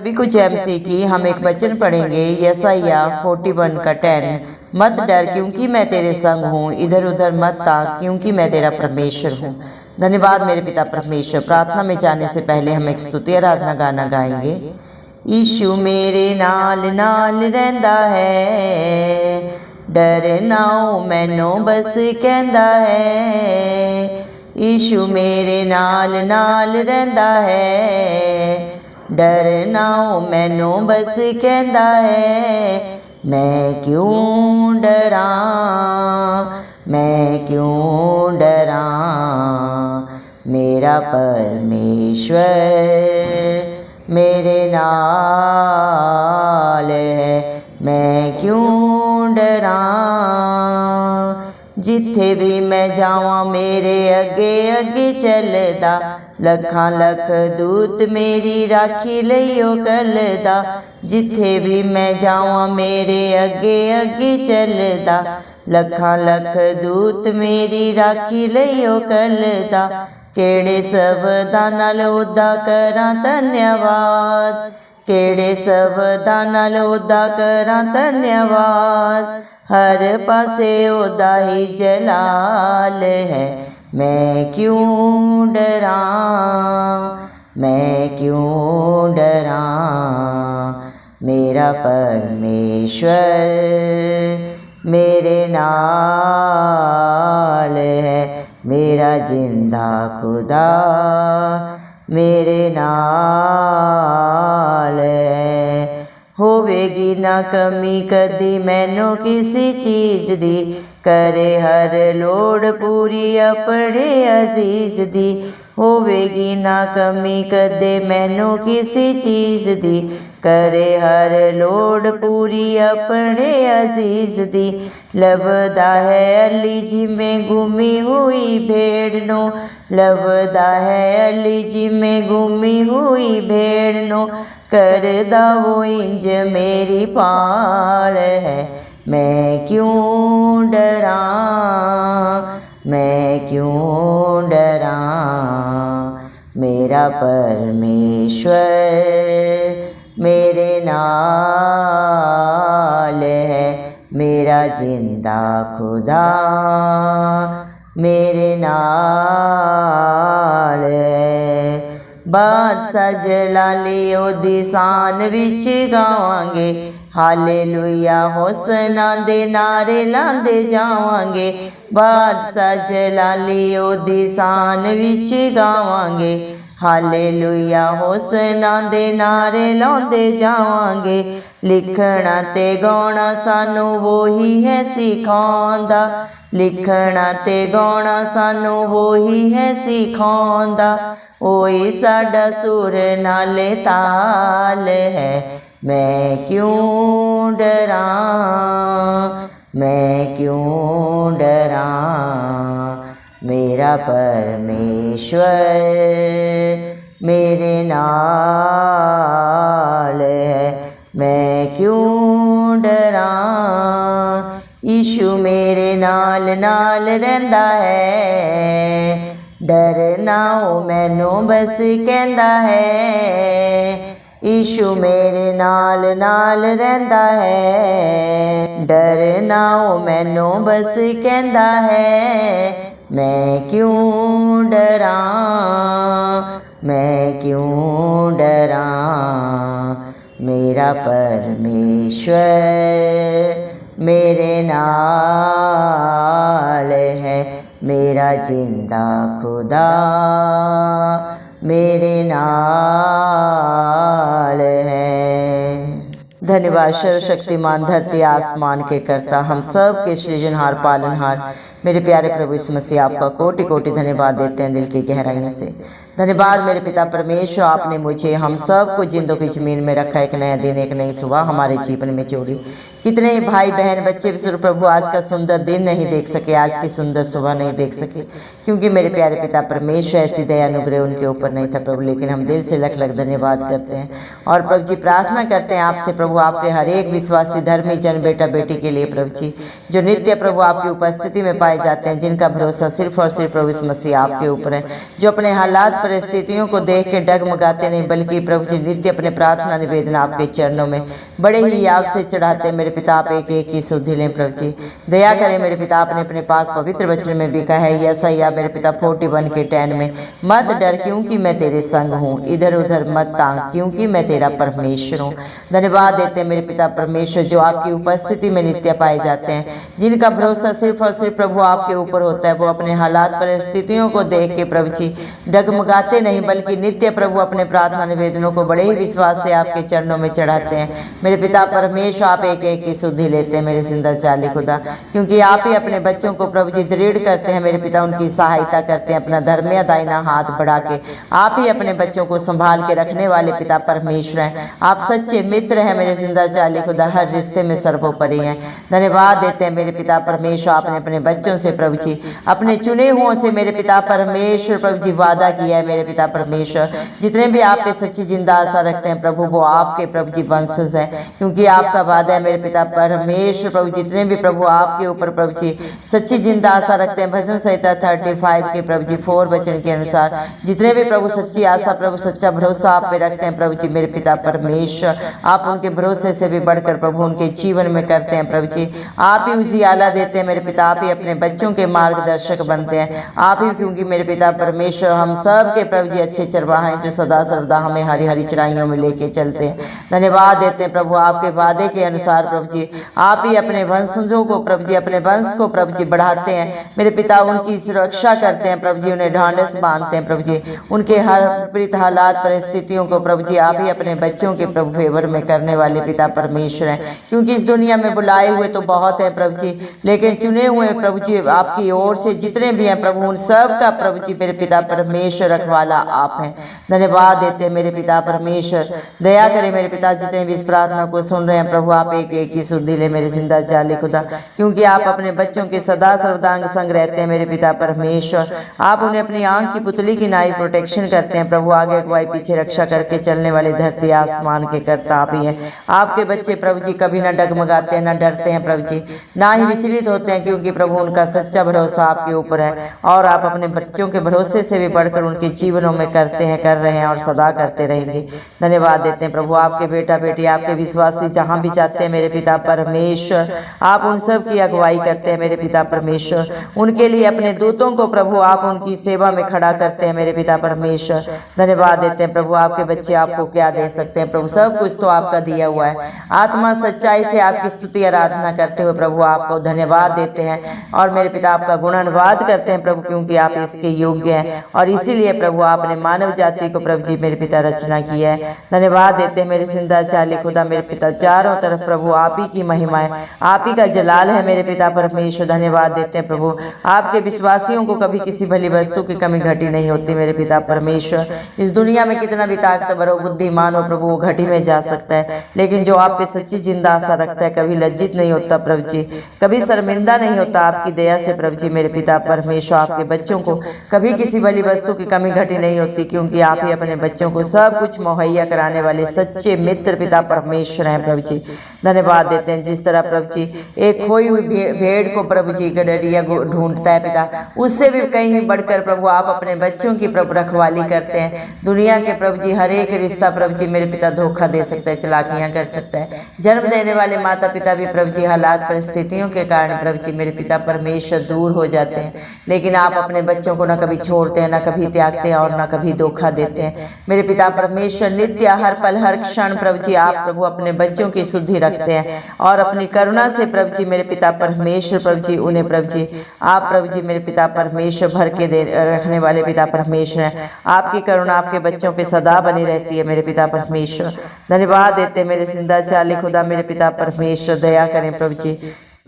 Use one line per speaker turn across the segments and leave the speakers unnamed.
अभी कुछ एमसी की हम एक वचन पढ़ेंगे यसाया 41 का 10। मत डर क्योंकि मैं तेरे संग हूँ, इधर उधर मत ताक क्योंकि मैं तेरा परमेश्वर हूँ। धन्यवाद मेरे पिता परमेश्वर। प्रार्थना में जाने से पहले हम एक स्तुति आराधना गाना गाएंगे। यीशु मेरे नाल नाल रहंदा है, डरना मैनू बस कहंदा है। यीशु मेरे नाल नाल रहंदा है, डरना मैनू बस कहंदा है। मैं क्यों डरा, मैं क्यों डरा, मेरा परमेश्वर मेरे नाल है। मैं क्यों डरा, जिथे भी मैं जावां मेरे अगे अगे चलदा, लखां लख दूत मेरी राखी लईओ करदा। जिथे भी मैं जावां मेरे अगे अगे चलदा, लखां लख दूत मेरी राखी लईओ करदा। केड़े सबदा नाल ओदा करां धन्यवाद, केड़े सबदा नाल ओदा करां धन्यवाद। हर पासे ओदा ही जलाल है। मैं क्यों डरा, मैं क्यों डरा, मेरा परमेश्वर मेरे नाल है। मेरा जिंदा खुदा मेरे नाल है। होवेगी ना कमी कदी मैनू किसी चीज़ दी, करे हर लोड़ पूरी अपने अजीज दी। होवेगी ना कमी कदे मैनू किसी चीज़ दी, करे हर लोड़ पूरी अपने अजीज दी। लभदा है अली जिमें गुमी हुई भेड़ नो, लभदा है अली जिमें गुमी हुई भेड़ नो। करदा वो इंज मेरी पाल है। मैं क्यों डरा, मैं क्यों डरा, मेरा परमेश्वर मेरे नाल है। मेरा जिंदा खुदा मेरे नाल है। बादशाह जलाली ओदी शान विच गावांगे, हालेलुया होसना दे नारे लांदे जावांगे। बादशाह जलाली ओदी शान विच गावांगे, हालेलुया होसना दे नारे लांदे जावांगे। लिखना ते गाना सानू वही है सिखांदा, लिखना ते गाना सानू वही है सिखांदा। ओही साडा सुर नाले ताल है। मैं क्यों डरा, मैं क्यों डरा, मेरा परमेश्वर मेरे नाल है। मैं क्यों डरा, यीशु मेरे नाल नाल रहंदा है, डरना मैनू बस कहंदा है। यीशु मेरे नाल नाल रहंदा है, डरना मैनू बस कहंदा है। मैं क्यों डरा, मैं क्यों डरा, मेरा परमेश्वर मेरे नाल है। मेरा जिंदा खुदा मेरे नाल है। धन्यवाद सर्वशक्तिमान धरती आसमान के कर्ता, हम सब के सृजनहार पालनहार मेरे प्यारे प्रभु यीशु मसीह, आपका कोटि कोटि धन्यवाद देते हैं दिल की गहराइयों से। धन्यवाद मेरे पिता परमेश्वर, आपने मुझे हम सब को जिंदों की जमीन में रखा। एक नया दिन, एक नई सुबह हमारे जीवन में जोड़ी। कितने भाई बहन बच्चे भी प्रभु आज का सुंदर दिन नहीं देख सके, आज की सुंदर सुबह नहीं देख सके, क्योंकि मेरे प्यारे पिता परमेश्वर ऐसी दया अनुग्रह उनके ऊपर नहीं था प्रभु। लेकिन हम दिल से लख लख धन्यवाद करते हैं और प्रभु जी प्रार्थना करते हैं आपसे प्रभु, आपके हर एक विश्वासी धर्मी जन बेटा बेटी के लिए प्रभु जी, जो नित्य प्रभु आपकी उपस्थिति में पाए जाते हैं, जिनका भरोसा सिर्फ और सिर्फ प्रभु यीशु मसीह आपके ऊपर है, जो अपने हालात परिस्थितियों को देख के डगमगाते नहीं, बल्कि प्रभु जी नित्य अपने प्रार्थना निवेदन आपके चरणों में बड़े ही याद से चढ़ाते हैं। मेरे पिता आप एक एक की सुधि लें प्रभु जी, दया करें मेरे पिता। आपने अपने पाक पवित्र वचन में भी कहा है यशायाह मेरे पिता 41 के 10 में, मत डर क्योंकि मैं तेरे संग हूँ, इधर उधर मत तांग क्योंकि मैं तेरा परमेश्वर हूँ। धन्यवाद देते हैं मेरे पिता परमेश्वर, जो आपकी उपस्थिति में नित्य पाए जाते हैं, जिनका भरोसा सिर्फ और सिर्फ प्रभु आपके ऊपर होता है, वो अपने हालात परिस्थितियों को देख के प्रभु जी डगमगाते नहीं, बल्कि नित्य प्रभु अपने प्रार्थना निवेदनों को बड़े ही विश्वास से आपके चरणों में चढ़ाते हैं। मेरे पिता परमेश्वर आप एक एक की सुधि लेते हैं मेरे जिंदा चाली खुदा, क्योंकि आप ही अपने बच्चों को प्रभु जी दृढ़ करते हैं मेरे पिता, उनकी सहायता करते हैं, अपना धर्मीय दाहिना हाथ बढ़ा के आप ही अपने बच्चों को संभाल के रखने वाले पिता परमेश्वर हैं। आप सच्चे मित्र हैं मेरे जिंदा चाली खुदा, हर रिश्ते में सर्वोपरि हैं। धन्यवाद देते हैं मेरे पिता परमेश्वर, आपने अपने बच्चों से प्रभु जी, अपने चुने हुओं से मेरे पिता परमेश्वर प्रभु जी वादा किया है मेरे पिता परमेश्वर, जितने भी आप पे सच्ची जिंदा आशा रखते हैं प्रभु, वो आपके प्रभु जी वंशज है, क्योंकि आपका वादा है मेरे पिता परमेश्वर प्रभु, जितने भी प्रभु आपके ऊपर प्रभु जी सच्ची जिंदा आशा रखते हैं, भजन संहिता 35 के प्रभु जी 4 वचन के अनुसार, जितने भी प्रभु सच्ची आशा प्रभु सच्चा भरोसा आप पे रखते हैं प्रभु जी मेरे पिता परमेश्वर, आप उनके भरोसे से भी बढ़कर प्रभु उनके जीवन में करते हैं प्रभु जी। आप ही उजियाला देते हैं मेरे पिता, आप ही अपने बच्चों के मार्गदर्शक बनते हैं, आप ही, क्योंकि मेरे पिता परमेश्वर हम सब के प्रभु जी अच्छे चरवाहा हैं, जो सदा सर्वदा हमें हरी हरी चराइयों में लेके चलते हैं। धन्यवाद देते हैं प्रभु, आपके वादे के अनुसार प्रभु जी आप ही अपने वंशजों को प्रभु जी, अपने वंश को प्रभु जी बढ़ाते हैं मेरे पिता, उनकी सुरक्षा करते हैं प्रभु जी, उन्हें ढांढस बांधते हैं प्रभु जी, उनके हर विपरीत हालात परिस्थितियों को प्रभु जी आप ही अपने बच्चों के प्रभु फेवर में करने वाले पिता परमेश्वर हैं, क्योंकि इस दुनिया में बुलाए हुए तो बहुत है प्रभु जी, लेकिन चुने हुए प्रभु जी आपकी ओर से जितने भी हैं प्रभु, उन सब का प्रभु जी मेरे पिता परमेश्वर रखवाला आप हैं। धन्यवाद देते हैं मेरे पिता परमेश्वर, दया करें मेरे पिता, जितने भी इस प्रार्थना को सुन रहे हैं प्रभु, आप एक एक की सुधि ले मेरे जिंदा जाली खुदा, क्योंकि आप अपने बच्चों के सदा सर्वदांग संग रहते हैं मेरे पिता परमेश्वर, आप उन्हें अपनी आंख की पुतली की नाई प्रोटेक्शन करते हैं प्रभु, आगे अगुवाई पीछे रक्षा करके चलने वाले धरती आसमान के कर्ता आप ही हैं। आपके बच्चे प्रभु जी कभी ना डगमगाते हैं, ना डरते हैं प्रभु जी, ना ही विचलित होते हैं, क्योंकि प्रभु उनका सच्चा भरोसा आपके ऊपर है, और आप अपने बच्चों के भरोसे से भी बढ़कर उनके जीवनों में करते हैं, कर रहे हैं और सदा करते रहेंगे। धन्यवाद देते हैं प्रभु, आपके बेटा बेटी आपके विश्वासी जहाँ भी जाते हैं मेरे पिता परमेश्वर, आप उन सब की अगुवाई करते हैं मेरे पिता परमेश्वर, उनके लिए अपने दूतों को प्रभु आप उनकी सेवा में खड़ा करते हैं मेरे पिता परमेश्वर। धन्यवाद देते हैं प्रभु, आपके बच्चे आपको क्या दे सकते हैं प्रभु, सब कुछ तो आपका दिया हुआ है। आत्मा सच्चाई से आपकी स्तुति आराधना करते हुए प्रभु आपको धन्यवाद देते हैं, और मेरे पिता आपका गुणानुवाद करते हैं प्रभु, क्योंकि आप इसके योग्य हैं, और इसीलिए प्रभु आपने मानव जाति को प्रभु जी मेरे पिता रचना किया है। धन्यवाद देते हैं मेरे जिंदा चाली खुदा मेरे पिता, चारों तरफ प्रभु आप ही की महिमा है, आप ही का जलाल है मेरे पिता परमेश्वर। धन्यवाद देते हैं प्रभु, आपके विश्वासियों को कभी किसी भली वस्तु की कमी घटी नहीं होती मेरे पिता परमेश्वर। इस दुनिया में कितना भी ताकतवर हो, बुद्धिमान हो प्रभु, वो घटी में जा सकता है, लेकिन जो आप पे सच्ची जिंदा आशा रखता है कभी लज्जित नहीं होता प्रभु जी, कभी शर्मिंदा नहीं होता। आपकी दया से प्रभु जी मेरे पिता परमेश्वर आपके बच्चों को कभी किसी भली वस्तु की कमी घटी नहीं होती, क्योंकि आप ही अपने बच्चों को सब कुछ मुहैया कराने वाले सच्चे मित्र पिता परमेश्वर हैं प्रभु जी। धन्यवाद देते हैं, जिस तरह प्रभु जी एक खोई हुई भेड़ को प्रभु जी गडरिया ढूंढता है पिता, उससे भी कहीं बढ़कर प्रभु आप अपने बच्चों की प्रभु रखवाली करते हैं। दुनिया के प्रभु जी हर एक रिश्ता प्रभु जी मेरे पिता धोखा दे सकता है, चलाकियां कर सकता है, जन्म देने वाले माता पिता भी प्रभु जी हालात परिस्थितियों के कारण प्रभु जी मेरे पिता परमेश्वर दूर हो जाते हैं, लेकिन आप अपने बच्चों को न कभी छोड़ते हैं, न कभी त्यागते हैं, और न कभी धोखा देते हैं मेरे पिता परमेश्वर। नित्य हर पल हर क्षण प्रभु जी आप प्रभु अपने बच्चों की शुद्धि रखते हैं, और अपनी करुणा से प्रभु जी मेरे पिता परमेश्वर प्रभु जी उन्हें प्रभु जी आप प्रभु जी मेरे पिता परमेश्वर भर के दे रखने वाले पिता परमेश्वर हैं। आपकी करुणा आपके बच्चों पे सदा बनी रहती है मेरे पिता परमेश्वर। धन्यवाद देते मेरे जिंदा चाली खुदा मेरे पिता परमेश्वर, दया करें प्रभु जी,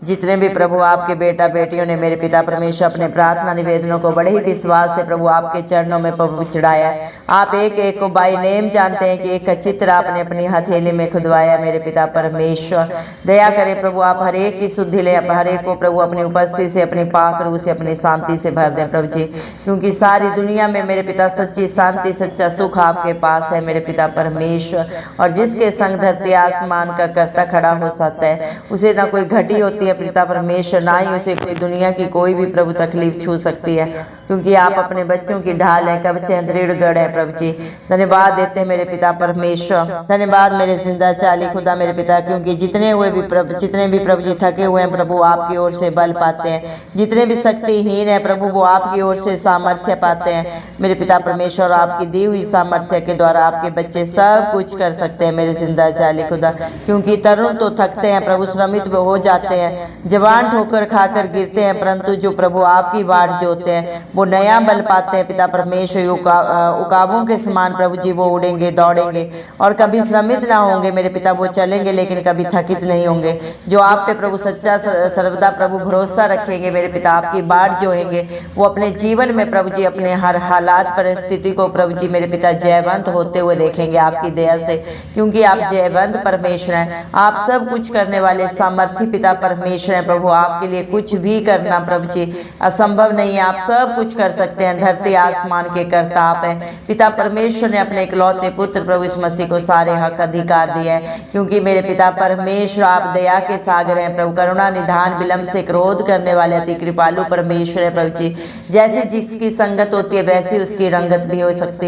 जितने भी प्रभु आपके बेटा बेटियों ने मेरे पिता परमेश्वर अपने प्रार्थना निवेदनों को बड़े ही विश्वास से प्रभु आपके चरणों में प्रभु चढ़ाया, आप एक एक को बाई नेम जानते हैं कि एक का चित्र आपने अपनी हथेली में खुदवाया। मेरे पिता परमेश्वर दया करें प्रभु, आप हर एक की शुद्धि ले, हर एक को प्रभु अपनी उपस्थिति से, अपनी पाक रूह से, अपनी शांति से भर दें प्रभु जी, क्योंकि सारी दुनिया में मेरे पिता सच्ची शांति सच्चा सुख आपके पास है मेरे पिता परमेश्वर। और जिसके संग धरती आसमान का कर्ता खड़ा हो सकता है, उसे ना कोई घटी होती है पिता परमेश्वर, ना ही उसे कोई दुनिया की कोई भी प्रभु तकलीफ छू सकती है, क्योंकि आप अपने बच्चों की ढाल है, कवच है, दृढ़ गढ़ है प्रभु जी। धन्यवाद देते हैं मेरे पिता परमेश्वर, धन्यवाद मेरे जिंदा चाली खुदा मेरे पिता, क्योंकि जितने भी प्रभु जी थके हुए हैं प्रभु आपकी ओर से बल पाते हैं, जितने भी शक्तिहीन है प्रभु वो आपकी ओर से सामर्थ्य पाते हैं मेरे पिता परमेश्वर। आपकी दी हुई सामर्थ्य के द्वारा आपके बच्चे सब कुछ कर सकते हैं मेरे जिंदा चाली खुदा, क्योंकि तरुण तो थकते हैं प्रभु, श्रमित हो जाते हैं, जवान ठोकर खाकर गिरते हैं, परंतु जो प्रभु आपकी बाट जोते हैं वो नया बल पाते हैं पिता परमेश्वर। उकाबों के समान प्रभु जी वो उड़ेंगे, दौड़ेंगे और कभी श्रमित ना होंगे मेरे पिता, वो चलेंगे लेकिन कभी थकित नहीं होंगे। जो आप पे प्रभु सच्चा सर्वदा प्रभु भरोसा रखेंगे मेरे पिता, आपकी बाट जोएंगे, वो अपने जीवन में प्रभु जी अपने हर हालात परिस्थिति को प्रभु जी मेरे पिता जयवंत होते हुए देखेंगे आपकी दया से, क्योंकि आप जयवंत परमेश्वर हैं, आप सब कुछ करने वाले सामर्थी पिता परमेश्वर हैं प्रभु। आपके लिए कुछ भी करना प्रभु जी असंभव नहीं है, आप सब कुछ कर सकते हैं, धरती आसमान के कर्ता आप हैं पिता परमेश्वर ने अपने इकलौते पुत्र प्रभु इस मसीह को सारे हक अधिकार दिए हैं, क्योंकि मेरे पिता परमेश्वर आप दया के सागर हैं प्रभु, करुणा निधान विलंब से क्रोध करने वाले अति कृपालु परमेश्वर है प्रभु जी। जैसे जिसकी संगत होती है वैसी उसकी रंगत भी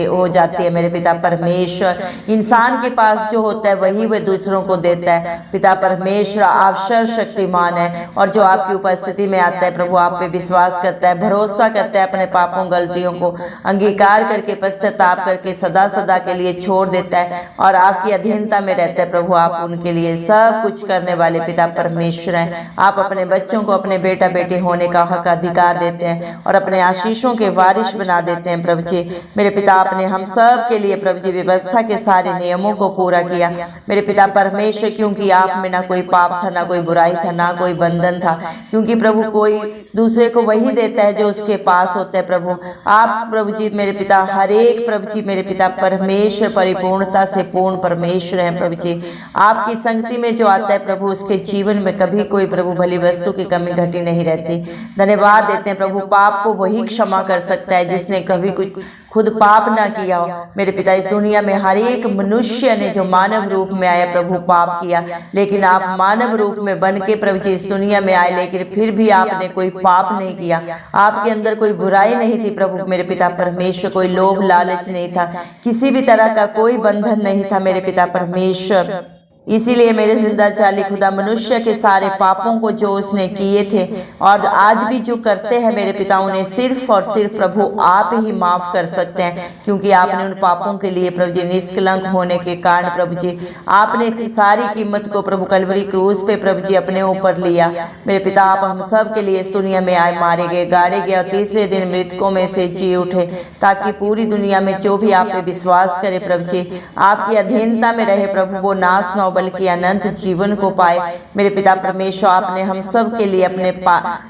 हो जाती है मेरे पिता परमेश्वर। इंसान के पास जो होता है वही वह दूसरों को देता है पिता परमेश्वर। आप सर्वशक्तिमान है, और जो आपकी उपस्थिति में आता है प्रभु आप पे विश्वास करता है, भरोसा करता है, अपने पापों गलतियों को अंगीकार करके पश्चाताप करके सदा सदा के लिए छोड़ देता है और आपकी अधीनता में रहता है प्रभु, आप उनके लिए सब कुछ करने वाले पिता परमेश्वर हैं। आप अपने बच्चों को अपने बेटा बेटी होने का हक अधिकार देते हैं और अपने आशीषों के वारिश बना देते हैं प्रभु जी मेरे पिता। आपने हम सब के लिए प्रभु जी व्यवस्था के सारे नियमों को पूरा किया मेरे पिता परमेश्वर, क्योंकि आप में ना कोई पाप था, ना कोई बुराई था, ना कोई बंधन था, क्योंकि प्रभु कोई दूसरे को वही देता है जो उसके पास होता है प्रभु। आप प्रभु जी मेरे पिता हर एक प्रभु जी मेरे पिता परमेश्वर परिपूर्णता से पूर्ण परमेश्वर हैं प्रभु जी। आपकी संगति में जो आता है प्रभु उसके जीवन में कभी कोई प्रभु भली वस्तु की कमी घटी नहीं रहती। धन्यवाद देते हैं प्रभु, पाप को वही क्षमा कर सकता है जिसने कभी कुछ खुद पाप ना किया हो मेरे पिता। इस दुनिया में हर एक मनुष्य ने जो मानव रूप में आया प्रभु पाप किया, लेकिन आप मानव रूप में बन के प्रभु जी इस दुनिया में आए, लेकिन फिर भी आपने कोई पाप नहीं किया, आपके अंदर कोई बुराई नहीं थी प्रभु मेरे पिता परमेश्वर, कोई लोभ लालच नहीं था, किसी भी तरह का कोई बंधन नहीं था मेरे पिता परमेश्वर। इसीलिए मेरे जिंदा चाली खुदा मनुष्य के सारे पापों को जो उसने किए थे और आज भी जो करते हैं मेरे पिता, उन्हें सिर्फ और सिर्फ प्रभु आप ही माफ कर सकते हैं, क्योंकि आपने उन पापों के लिए प्रभु जी निष्कलंक होने के कारण प्रभु जी आपने सारी कीमत को प्रभु कलवरी क्रूस पे प्रभु जी अपने ऊपर लिया मेरे पिता। आप हम सब के लिए इस दुनिया में आए, मारे गए, गाड़े गए और तीसरे दिन मृतकों में से जी उठे, ताकि पूरी दुनिया में जो भी आप पे विश्वास करे प्रभु जी आपकी अधीनता में रहे प्रभु, वो नाश न बल्कि अनंत जीवन को पाए मेरे पिता परमेश्वर। आपने हम सब के लिए अपने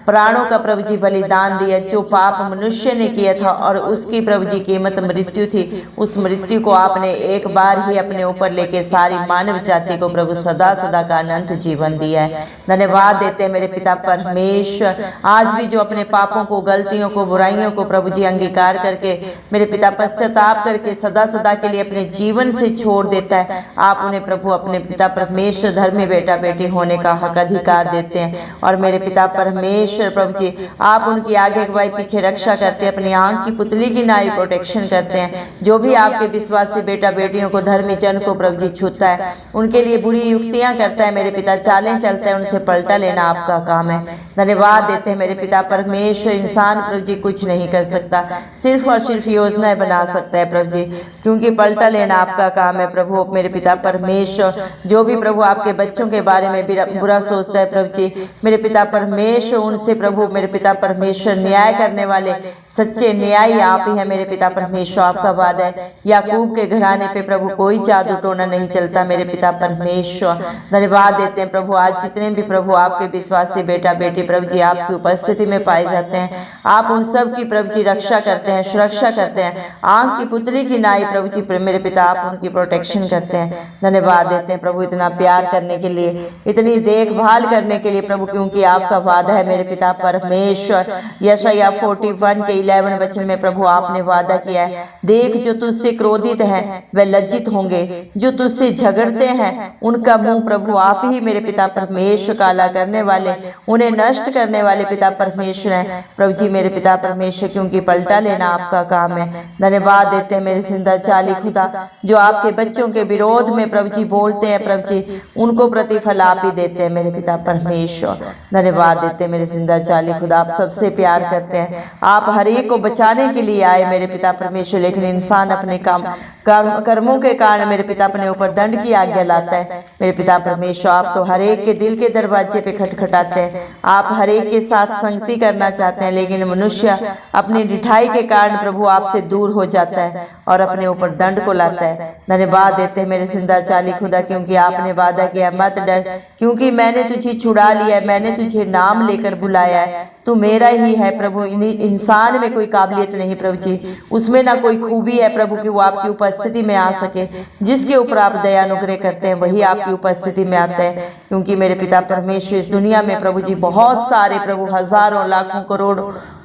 प्राणों का प्रभु जी बलिदान दिया, जो पाप मनुष्य ने किया था और उसकी प्रभु जी कीमत मृत्यु थी, उस मृत्यु को आपने एक बार ही अपने ऊपर लेके सारी मानव जाति को प्रभु सदा सदा का अनंत जीवन दिया है। धन्यवाद देते हैं मेरे पिता परमेश्वर। आज भी जो अपने पापों को, गलतियों को, बुराइयों को प्रभु जी अंगीकार करके मेरे पिता पश्चाताप करके सदा सदा के लिए अपने जीवन से छोड़ देता है, आप उन्हें प्रभु अपने पिता परमेश्वर धर्मी बेटा बेटी होने का हक अधिकार देते हैं। और मेरे पिता परमेश्वर प्रभु जी आप उनकी आगे अगुवाई पीछे रक्षा करते हैं, अपनी आंख की पुतली की नाई प्रोटेक्शन करते हैं। जो भी आपके विश्वासी बेटा बेटियों को, धर्मी जन को प्रभु जी छूता है, उनके लिए बुरी युक्तियां करता है मेरे पिता, चालें चलता है, उनसे पलटा लेना आपका काम है। धन्यवाद देते हैं मेरे पिता परमेश्वर। इंसान प्रभु जी कुछ नहीं कर सकता, सिर्फ और सिर्फ योजनाएं बना सकता है प्रभु जी, क्योंकि पलटा लेना आपका काम है प्रभु मेरे पिता परमेश्वर। जो भी प्रभु आपके बच्चों के बारे में बुरा सोचता है प्रभु जी, मेरे पिता परमेश्वर उनसे प्रभु मेरे पिता परमेश्वर न्याय करने वाले सच्चे न्यायी आप ही हैं मेरे पिता परमेश्वर। आपका वादा है याकूब के घराने पे प्रभु कोई जादू टोना नहीं चलता मेरे पिता परमेश्वर। धन्यवाद देते हैं प्रभु, आज जितने भी प्रभु आपके विश्वासी बेटा बेटी प्रभु जी आपकी उपस्थिति में पाए जाते हैं, आप उन सब की प्रभु जी रक्षा करते हैं, सुरक्षा करते हैं। आंख की पुतली की नाई प्रभु जी मेरे पिता आप उनकी प्रोटेक्शन करते हैं। धन्यवाद देते हैं प्रभु इतना प्यार करने के लिए, इतनी देखभाल करने के लिए प्रभु, क्योंकि आपका वादा है मेरे पिता परमेश्वर। यशायाह 41 के 11 वचन में प्रभु आपने वादा किया है, देख जो तुझसे क्रोधित हैं वे लज्जित होंगे, जो तुझसे झगड़ते हैं उनका मुंह प्रभु आप ही मेरे पिता परमेश्वर काला करने वाले, उन्हें नष्ट करने वाले पिता परमेश्वर हैं प्रभु जी मेरे पिता परमेश्वर, क्योंकि पलटा लेना आपका काम है। धन्यवाद देते हैं मेरे जिंदा चाली खुदा, जो आपके बच्चों के विरोध में प्रभु जी बोलते हैं प्रभु जी, उनको प्रतिफल आप ही देते हैं मेरे पिता परमेश्वर। धन्यवाद देते हैं मेरे जिंदा चाली खुदा, आप सबसे प्यार करते हैं, आप हर एक को बचाने के लिए आए मेरे पिता परमेश्वर, लेकिन इंसान अपने कर्मों के कारण मेरे पिता अपने ऊपर दंड की आज्ञा लाता है मेरे पिता परमेश्वर। आप तो हर एक के दिल के दरवाजे पे खटखटाते हैं, आप हर एक के साथ संगति करना चाहते हैं, लेकिन मनुष्य अपनी ढिठाई के कारण प्रभु आपसे दूर हो जाता है और अपने ऊपर दंड को लाता है। धन्यवाद देते हैं मेरे जिंदा चाली खुदा, क्योंकि आपने वादा किया मत डर, क्योंकि मैंने तुझे छुड़ा लिया है, मैंने तुझे नाम लेकर बुलाया है, तू मेरा ही है प्रभु। इंसान में कोई काबिलियत नहीं प्रभु जी, उसमें ना कोई खूबी है प्रभु कि वो आपकी उपस्थिति में आ सके। जिसके ऊपर आप दया अनुग्रह करते हैं वही आपकी उपस्थिति में आता है, क्योंकि मेरे पिता परमेश्वर इस दुनिया में प्रभु जी बहुत सारे प्रभु हजारों लाखों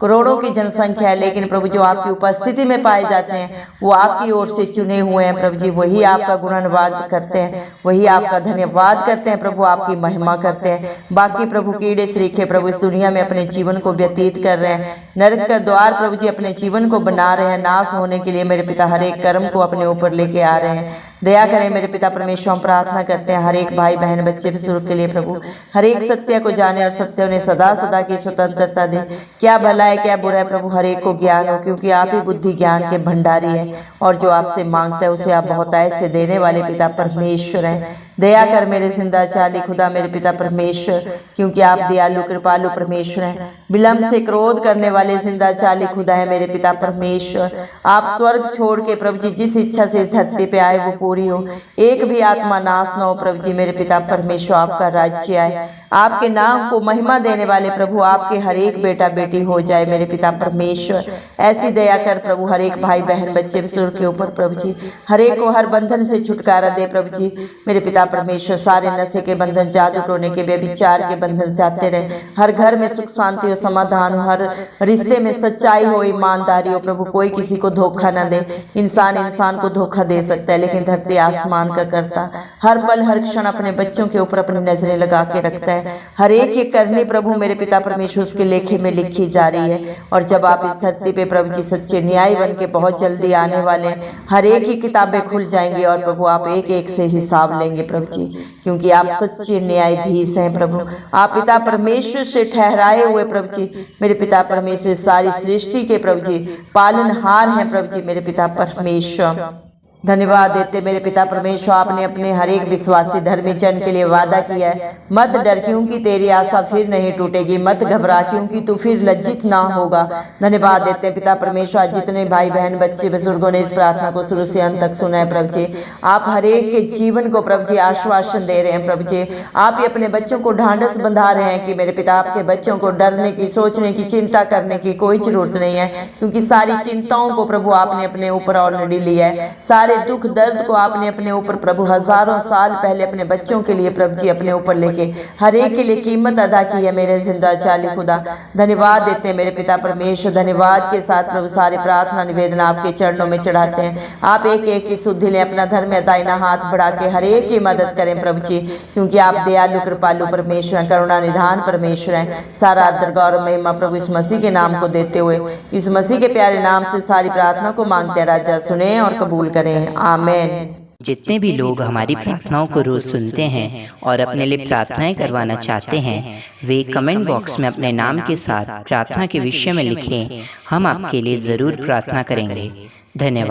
करोड़ों की जनसंख्या है, लेकिन प्रभु जो आपकी उपस्थिति में पाए जाते हैं वो आपकी ओर से चुने हुए हैं प्रभु जी, वही आपका गुणगान करते हैं, वही आपका धन्यवाद करते हैं प्रभु, आपकी महिमा करते हैं। बाकी प्रभु कीड़े सरीखे प्रभु इस दुनिया में अपने जीवन को व्यतीत कर रहे हैं, नरक का द्वार प्रभु जी अपने जीवन को बना रहे हैं, नाश होने के लिए मेरे पिता हर एक कर्म को अपने ऊपर लेके आ रहे हैं। दया करें मेरे पिता परमेश्वर, हम प्रार्थना करते हैं हर एक भाई बहन बच्चे बुजुर्ग के लिए प्रभु, हर एक सत्य को जाने और सत्य उन्हें सदा सदा की स्वतंत्रता दे। क्या भला है क्या बुरा है प्रभु, हर एक को ज्ञान हो, क्योंकि आप ही बुद्धि ज्ञान के भंडारी हैं, और जो आपसे मांगता है उसे आप बहुतायत से देने वाले पिता परमेश्वर हैं। दया कर मेरे जिंदा चाली खुदा मेरे पिता परमेश्वर, क्योंकि आप दयालु कृपालु परमेश्वर हैं, विलंब से क्रोध करने वाले जिंदा चाली खुदा है मेरे पिता परमेश्वर। आप स्वर्ग छोड़ के प्रभु जी जिस इच्छा से इस धरती पे आए वो पूरी हो, एक भी आत्मा नाश न हो प्रभु जी मेरे पिता परमेश्वर। आपका राज्य आए, आपके नाम को महिमा देने वाले प्रभु आपके हर एक बेटा बेटी हो जाए मेरे पिता परमेश्वर। ऐसी दया कर प्रभु हर एक भाई बहन बच्चे बुजुर्ग के ऊपर प्रभु जी, हर एक को हर बंधन से छुटकारा दे प्रभु जी मेरे पिता परमेश्वर। सारे नशे के बंधन, जादू टोने के, व्यभिचार के बंधन जाते रहे, हर घर में सुख शांति हो, समाधान हो, हर रिश्ते में सच्चाई हो, ईमानदारी हो प्रभु, कोई किसी को धोखा न दे। इंसान को धोखा दे सकता है, लेकिन धरती आसमान का करता हर पल हर क्षण अपने बच्चों के ऊपर अपनी नजरें लगा के रखता है। हर एक करनी प्रभु मेरे पिता परमेश्वर उसके लेखे में लिखी जा रही है, और जब आप इस धरती पे प्रभु जी सच्चे न्याय बन के बहुत जल्दी आने वाले हैं, हर एक की किताबें खुल जाएंगी और प्रभु आप एक एक से हिसाब लेंगे प्रभु जी, क्योंकि आप सच्चे न्यायाधीश हैं प्रभु। आप पिता परमेश्वर से ठहराए हुए प्रभु जी मेरे पिता परमेश्वर, सारी सृष्टि के प्रभु जी पालनहार हैं प्रभु जी मेरे पिता परमेश्वर। धन्यवाद देते मेरे पिता परमेश्वर, आपने अपने हर एक विश्वासी धर्मी जन के लिए वादा किया है, मत डर क्योंकि तेरी आशा फिर नहीं टूटेगी, मत घबरा क्योंकि तू फिर लज्जित ना होगा। धन्यवाद देते हैं पिता परमेश्वर, जितने भाई बहन बच्चे बुजुर्गों ने इस प्रार्थना को शुरू से अंत तक सुना है प्रभु जी, आप हर एक के जीवन को प्रभु जी आश्वासन दे रहे हैं प्रभु जी। आप ही अपने बच्चों को ढांढस बंधा रहे हैं कि मेरे पिता आपके बच्चों को डरने की, सोचने की, चिंता करने की कोई जरूरत नहीं है, क्योंकि सारी चिंताओं को प्रभु आपने अपने ऊपर ऑलरेडी लिया है। सारे दुख दर्द को आपने अपने ऊपर प्रभु हजारों साल पहले अपने बच्चों के लिए प्रभु जी अपने ऊपर लेके हर एक के लिए कीमत अदा की है मेरे जिंदा चाली खुदा। धन्यवाद देते हैं मेरे पिता परमेश्वर, धन्यवाद के साथ प्रभु सारे प्रार्थना निवेदन आपके चरणों में चढ़ाते हैं। आप एक एक की शुद्धि लें, अपना धर्म दाहिना हाथ बढ़ा के हर एक की मदद करें प्रभु जी, क्योंकि आप दयालु कृपालु परमेश्वर, करुणा निधान परमेश्वर हैं। सारा आदर गौरव महिमा प्रभु इस मसीह के नाम को देते हुए, इस मसीह के प्यारे नाम से सारी प्रार्थना को मांगते हैं राजा, सुने और कबूल करें, आमीन।
जितने भी लोग हमारी प्रार्थनाओं को रोज सुनते हैं और अपने लिए प्रार्थनाएं करवाना चाहते हैं, वे कमेंट बॉक्स में अपने नाम के साथ प्रार्थना के विषय में लिखें, हम आपके लिए ज़रूर प्रार्थना करेंगे। धन्यवाद।